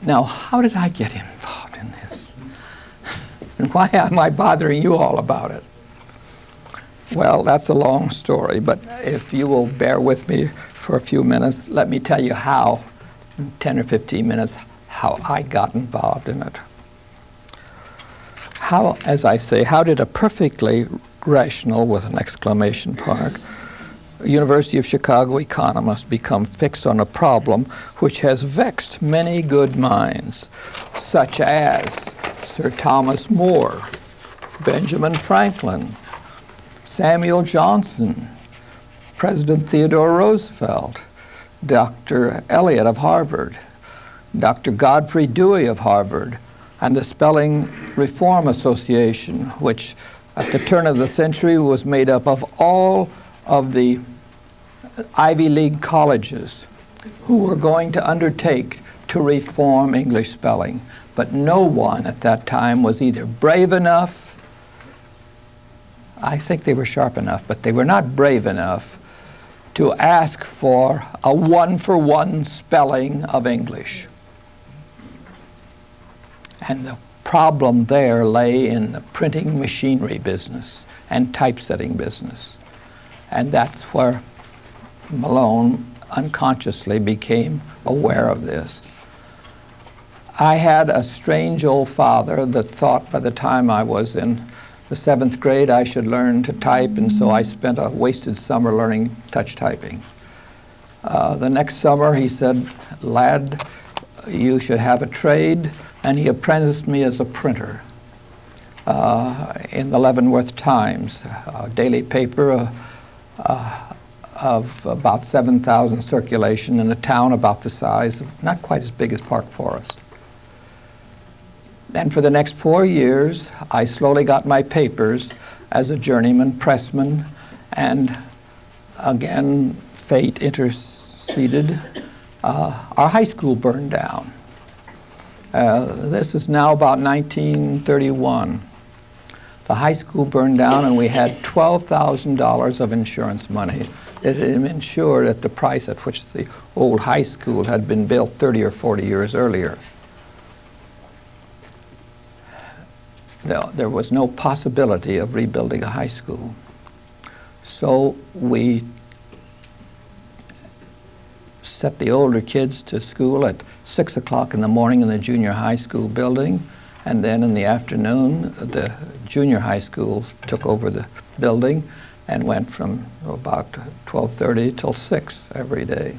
Now, how did I get involved in this? And why am I bothering you all about it? Well, that's a long story, but if you will bear with me for a few minutes, let me tell you how, in 10 or 15 minutes, how I got involved in it. How, as I say, how did a perfectly rational, with an exclamation mark, University of Chicago economist become fixed on a problem which has vexed many good minds, such as Sir Thomas More, Benjamin Franklin, Samuel Johnson, President Theodore Roosevelt, Dr. Eliot of Harvard, Dr. Godfrey Dewey of Harvard, and the Spelling Reform Association, which at the turn of the century was made up of all of the Ivy League colleges who were going to undertake to reform English spelling. But no one at that time was either brave enough, I think they were sharp enough, but they were not brave enough to ask for a one-for-one spelling of English. And the problem there lay in the printing machinery business and typesetting business. And that's where Malone unconsciously became aware of this. I had a strange old father that thought by the time I was in the 7th grade I should learn to type, and so I spent a wasted summer learning touch typing. The next summer he said, "Lad, you should have a trade," and he apprenticed me as a printer in the Leavenworth Times, a daily paper of about 7,000 circulation in a town about the size of, not quite as big as Park Forest. And for the next 4 years, I slowly got my papers as a journeyman pressman, and again, fate interceded. Our high school burned down. This is now about 1931. The high school burned down, and we had $12,000 of insurance money. It had been insured at the price at which the old high school had been built 30 or 40 years earlier. There was no possibility of rebuilding a high school. So we set the older kids to school at 6 o'clock in the morning in the junior high school building, and then in the afternoon the junior high school took over the building and went from about 12:30 till 6 every day.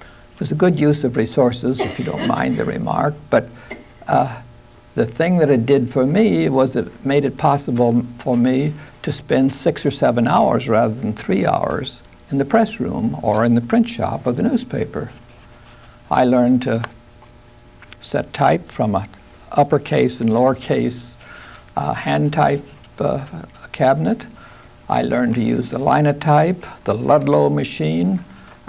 It was a good use of resources, if you don't mind the remark, but the thing that it did for me was it made it possible for me to spend 6 or 7 hours rather than 3 hours in the press room or in the print shop of the newspaper. I learned to set type from an uppercase and lowercase hand type cabinet. I learned to use the linotype, the Ludlow machine,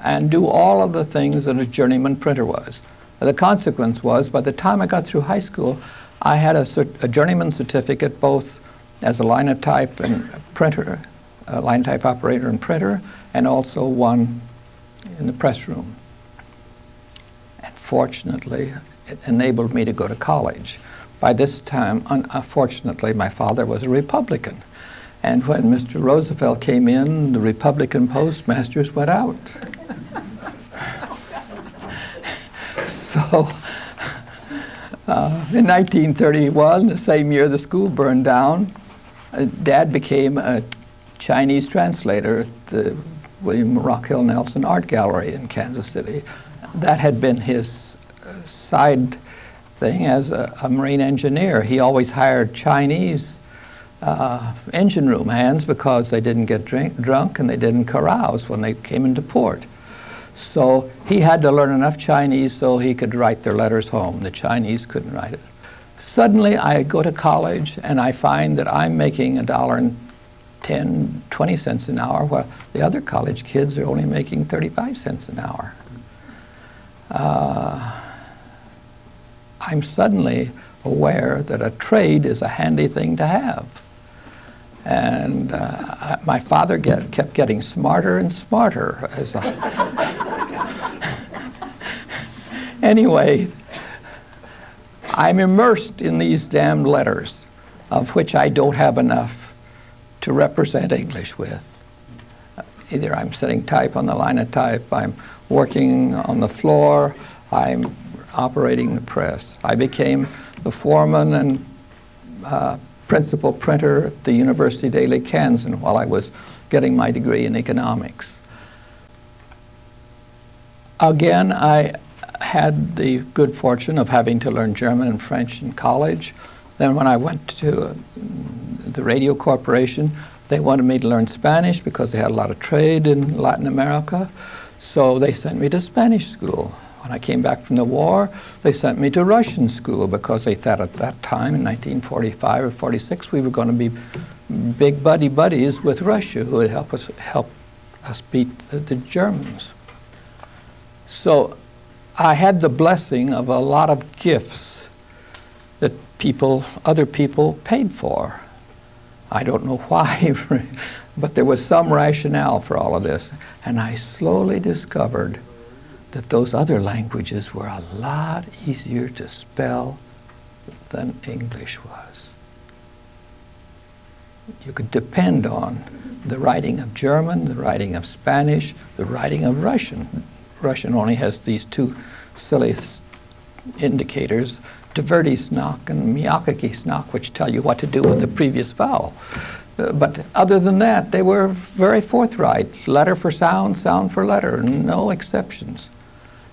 and do all of the things that a journeyman printer was. The consequence was, by the time I got through high school, I had a journeyman certificate both as a linotype and printer, a linotype operator and printer, and also one in the press room. And fortunately, it enabled me to go to college. By this time, unfortunately, my father was a Republican. And when Mr. Roosevelt came in, the Republican postmasters went out. So, in 1931, the same year the school burned down, Dad became a Chinese translator at the William Rockhill Nelson Art Gallery in Kansas City. That had been his side thing as a marine engineer. He always hired Chinese engine room hands because they didn't get drunk and they didn't carouse when they came into port. So he had to learn enough Chinese so he could write their letters home. The Chinese couldn't write it. Suddenly I go to college and I find that I'm making $1.10, 20 cents an hour, while the other college kids are only making 35 cents an hour. I'm suddenly aware that a trade is a handy thing to have. And my father kept getting smarter and smarter. Anyway, I'm immersed in these damned letters, of which I don't have enough to represent English with. Either I'm setting type on the line of type, I'm working on the floor, I'm operating the press. I became the foreman and principal printer at the University Daily Kansan while I was getting my degree in economics. Again, I had the good fortune of having to learn German and French in college. Then when I went to the Radio Corporation, they wanted me to learn Spanish because they had a lot of trade in Latin America. So they sent me to Spanish school. When I came back from the war, they sent me to Russian school because they thought at that time, in 1945 or 46, we were going to be big buddies with Russia who would help us beat the Germans. So I had the blessing of a lot of gifts that other people paid for. I don't know why, but there was some rationale for all of this. And I slowly discovered that those other languages were a lot easier to spell than English was. You could depend on the writing of German, the writing of Spanish, the writing of Russian. Russian only has these two silly indicators, tvrdy and miyakaki znak, which tell you what to do with the previous vowel. But other than that, they were very forthright. Letter for sound, sound for letter, no exceptions.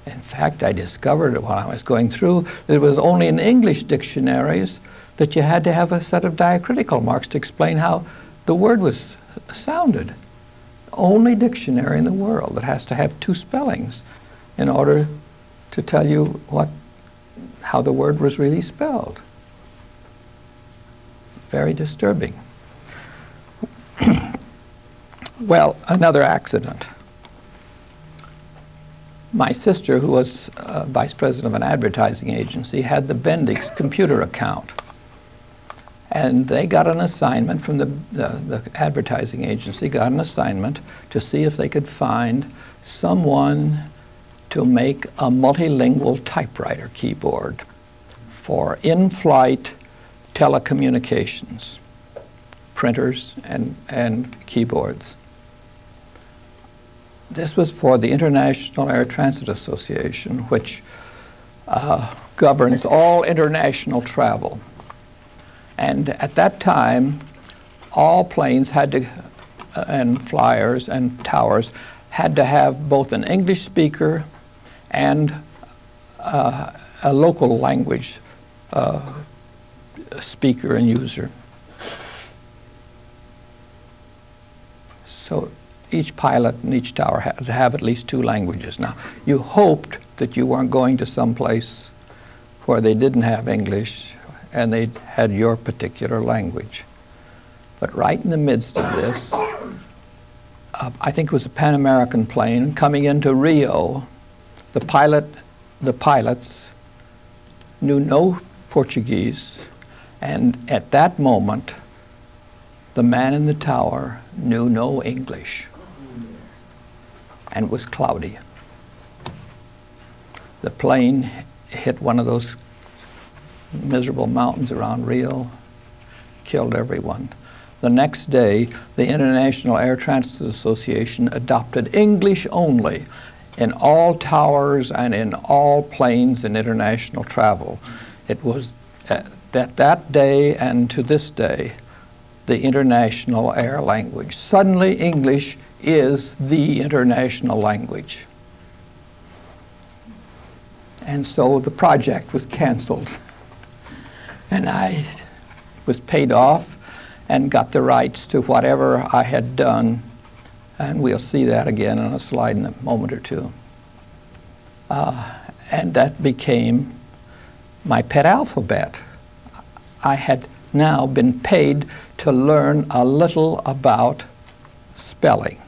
In fact, I discovered while I was going through that it was only in English dictionaries that you had to have a set of diacritical marks to explain how the word was sounded. Only dictionary in the world that has to have two spellings in order to tell you how the word was really spelled. Very disturbing. Well, another accident. My sister, who was vice president of an advertising agency, had the Bendix computer account. And they got an assignment from the advertising agency, got an assignment to see if they could find someone to make a multilingual typewriter keyboard for in-flight telecommunications, printers and keyboards. This was for the International Air Transit Association, which governs all international travel. And at that time, all planes had to, and flyers and towers, had to have both an English speaker and a local language speaker and user. So each pilot and each tower had to have at least two languages. Now, you hoped that you weren't going to some place where they didn't have English and they had your particular language. But right in the midst of this, I think it was a Pan American plane coming into Rio. The pilots knew no Portuguese, and at that moment, the man in the tower knew no English, and it was cloudy. The plane hit one of those miserable mountains around Rio, killed everyone. The next day, the International Air Transit Association adopted English only in all towers and in all planes in international travel. It was that day and to this day the international air language. Suddenly, English is the international language. And so the project was canceled. And I was paid off and got the rights to whatever I had done. And we'll see that again on a slide in a moment or two. And that became my pet alphabet. I had now been paid to learn a little about spelling.